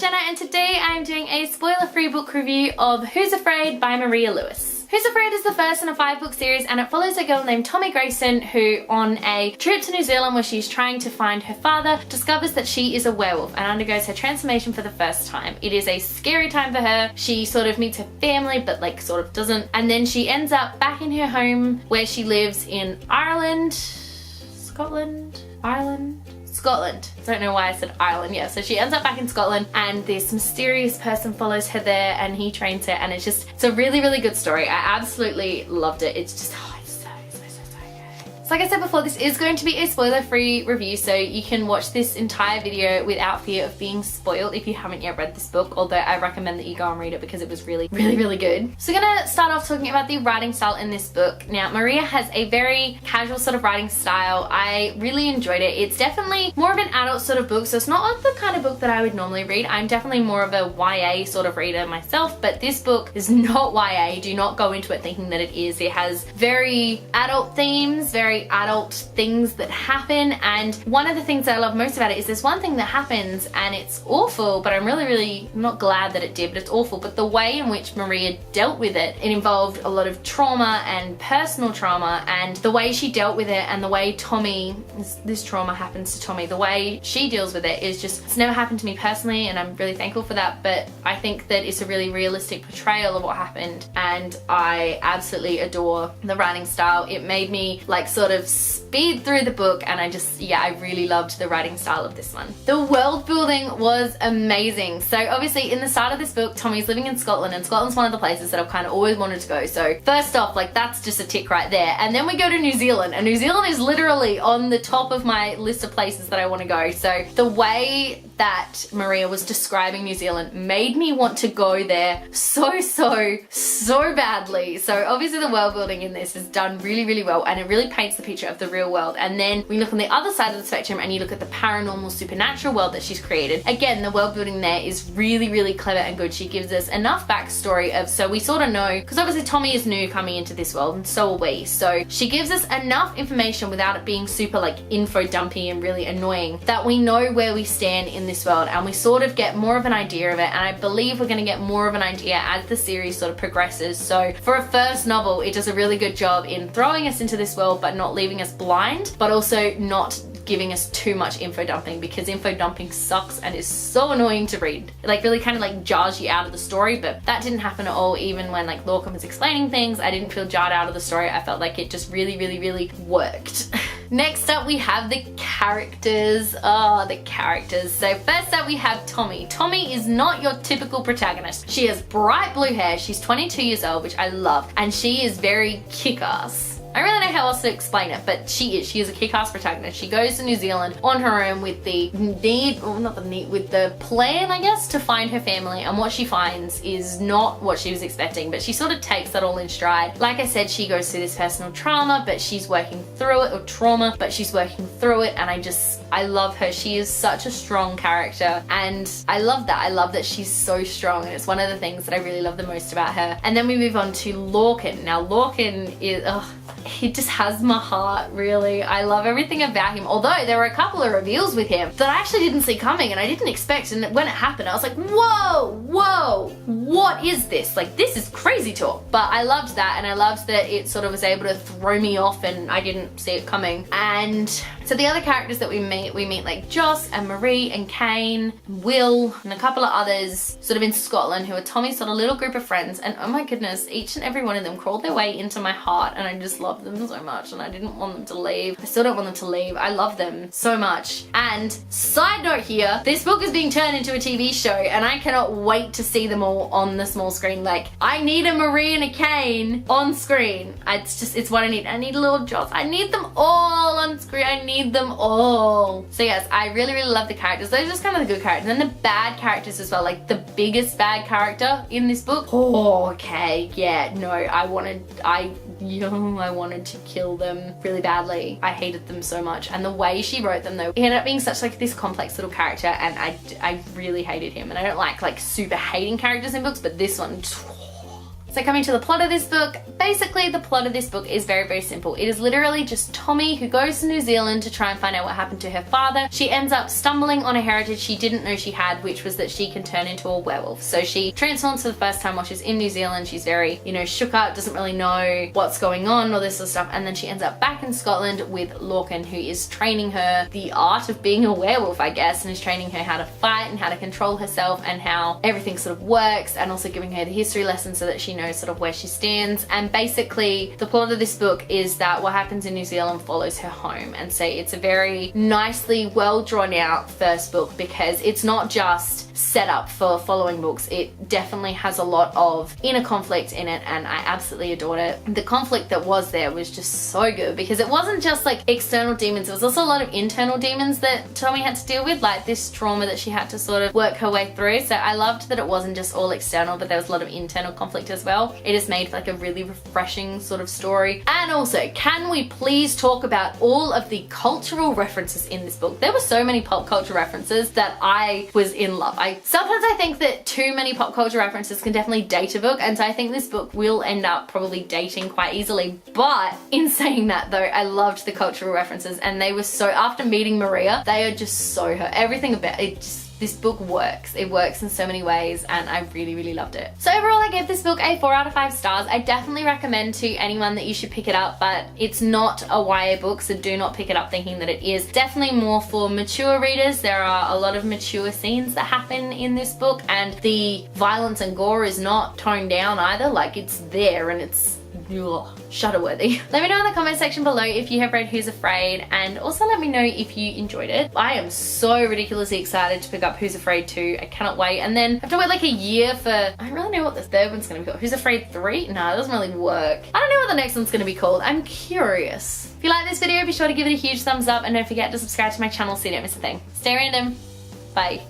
Jenna and today I'm doing a spoiler-free book review of Who's Afraid by Maria Lewis. Who's Afraid is the first in a 5-book series and it follows a girl named Tommy Grayson who, on a trip to New Zealand where she's trying to find her father, discovers that she is a werewolf and undergoes her transformation for the first time. It is a scary time for her. She sort of meets her family but like sort of doesn't, and then she ends up back in her home where she lives in Ireland, Scotland. Don't know why I said Ireland. Yeah, so she ends up back in Scotland and this mysterious person follows her there and he trains her, and it's a really, really good story. I absolutely loved it. It's just, oh, it's so good. So like I said before, this is going to be a spoiler-free review, so you can watch this entire video without fear of being spoiled if you haven't yet read this book, although I recommend that you go and read it because it was really, really, really good. So we're gonna start off talking about the writing style in this book. Now, Maria has a very casual sort of writing style. I really enjoyed it. It's definitely more of an adult sort of book, so it's not like the kind of book that I would normally read. I'm definitely more of a YA sort of reader myself, but this book is not YA. Do not go into it thinking that it is. It has very adult themes, very adult things that happen, and one of the things that I love most about it is there's one thing that happens and it's awful, but I'm really not glad that it did, but it's awful. But the way in which Maria dealt with it, it involved a lot of trauma and personal trauma, and the way she dealt with it and the way Tommy, this trauma happens to Tommy, the way she deals with it is just, it's never happened to me personally and I'm really thankful for that, but I think that it's a really realistic portrayal of what happened and I absolutely adore the writing style. It made me like sort of speed through the book and I really loved the writing style of this one. The world building was amazing. So obviously in the start of this book, Tommy's living in Scotland and Scotland's one of the places that I've kind of always wanted to go. So first off, like that's just a tick right there. And then we go to New Zealand and New Zealand is literally on the top of my list of places that I want to go. So the way that Maria was describing New Zealand made me want to go there so badly. So obviously the world building in this is done really, really well and it really paints the picture of the real world. And then we look on the other side of the spectrum and you look at the paranormal supernatural world that she's created. Again, the world building there is really, really clever and good. She gives us enough backstory of, so we sort of know, because obviously Tommy is new coming into this world and so are we. So she gives us enough information without it being super like info dumpy and really annoying that we know where we stand in this world and we sort of get more of an idea of it, and I believe we're going to get more of an idea as the series sort of progresses. So for a first novel, it does a really good job in throwing us into this world but not leaving us blind, but also not giving us too much info dumping, because info dumping sucks and is so annoying to read. It like really kind of like jars you out of the story, but that didn't happen at all. Even when like Lorcan was explaining things, I didn't feel jarred out of the story. I felt like it just really, really, really worked. Next up we have the characters. Oh, the characters. So first up we have Tommy. Tommy is not your typical protagonist. She has bright blue hair, she's 22 years old, which I love, and she is very kick-ass. I don't really know how else to explain it, but she is a kick-ass protagonist. She goes to New Zealand on her own with the with the plan, I guess, to find her family, and what she finds is not what she was expecting, but she sort of takes that all in stride. Like I said, she goes through this personal trauma, but she's working through it, or trauma, but she's working through it, and I love her. She is such a strong character, and I love that. I love that she's so strong, and it's one of the things that I really love the most about her. And then we move on to Lorcan. Now, Lorcan is, he just has my heart, really. I love everything about him, although there were a couple of reveals with him that I actually didn't see coming and I didn't expect, and when it happened I was like, whoa, what is this? Like, this is crazy talk. But I loved that, and I loved that it sort of was able to throw me off and I didn't see it coming. And so the other characters that we meet like Joss and Marie and Kane, Will, and a couple of others sort of in Scotland who are Tommy's sort of little group of friends, and oh my goodness, each and every one of them crawled their way into my heart and I just love them so much, and I didn't want them to leave. I still don't want them to leave. I love them so much. And side note here, this book is being turned into a TV show and I cannot wait to see them all on the small screen. Like, I need a Marie and a Kane on screen. It's what I need. I need a little Joss. I need them all on screen. I need them all. So yes, I really, really love the characters. Those are just kind of the good characters. And then the bad characters as well. Like the biggest bad character in this book. Oh, okay. Yeah, no, I wanted to kill them really badly. I hated them so much, and the way she wrote them though, he ended up being such like this complex little character, and I really hated him. And I don't like super hating characters in books, but this one, So coming to the plot of this book, basically the plot of this book is very, very simple. It is literally just Tommy who goes to New Zealand to try and find out what happened to her father. She ends up stumbling on a heritage she didn't know she had, which was that she can turn into a werewolf. So she transforms for the first time while she's in New Zealand. She's very, you know, shook up, doesn't really know what's going on, all this sort of stuff. And then she ends up back in Scotland with Lorcan, who is training her the art of being a werewolf, I guess, and is training her how to fight and how to control herself and how everything sort of works, and also giving her the history lesson so that she knows sort of where she stands. And basically the plot of this book is that what happens in New Zealand follows her home. And so it's a very nicely well drawn out first book, because it's not just set up for following books. It definitely has a lot of inner conflict in it, and I absolutely adored it. The conflict that was there was just so good, because it wasn't just like external demons, it was also a lot of internal demons that Tommy had to deal with, like this trauma that she had to sort of work her way through. So I loved that it wasn't just all external, but there was a lot of internal conflict as well. It is made for like a really refreshing sort of story. And also, can we please talk about all of the cultural references in this book? There were so many pop culture references that I was in love. Sometimes I think that too many pop culture references can definitely date a book, and so I think this book will end up probably dating quite easily. But in saying that though, I loved the cultural references, and they were so, after meeting Maria, they are just so her. Everything about it just, this book works. It works in so many ways, and I really, really loved it. So overall, I gave this book a 4 out of 5 stars. I definitely recommend to anyone that you should pick it up, but it's not a YA book, so do not pick it up thinking that it is. Definitely more for mature readers. There are a lot of mature scenes that happen in this book, and the violence and gore is not toned down either. Like, it's there, and it's shudder-worthy. Let me know in the comment section below if you have read Who's Afraid, and also let me know if you enjoyed it. I am so ridiculously excited to pick up Who's Afraid 2. I cannot wait. And then I have to wait like a year for, I don't really know what the third one's gonna be called. Who's Afraid 3? No, it doesn't really work. I don't know what the next one's gonna be called. I'm curious. If you like this video, be sure to give it a huge thumbs up, and don't forget to subscribe to my channel so you don't miss a thing. Stay random. Bye.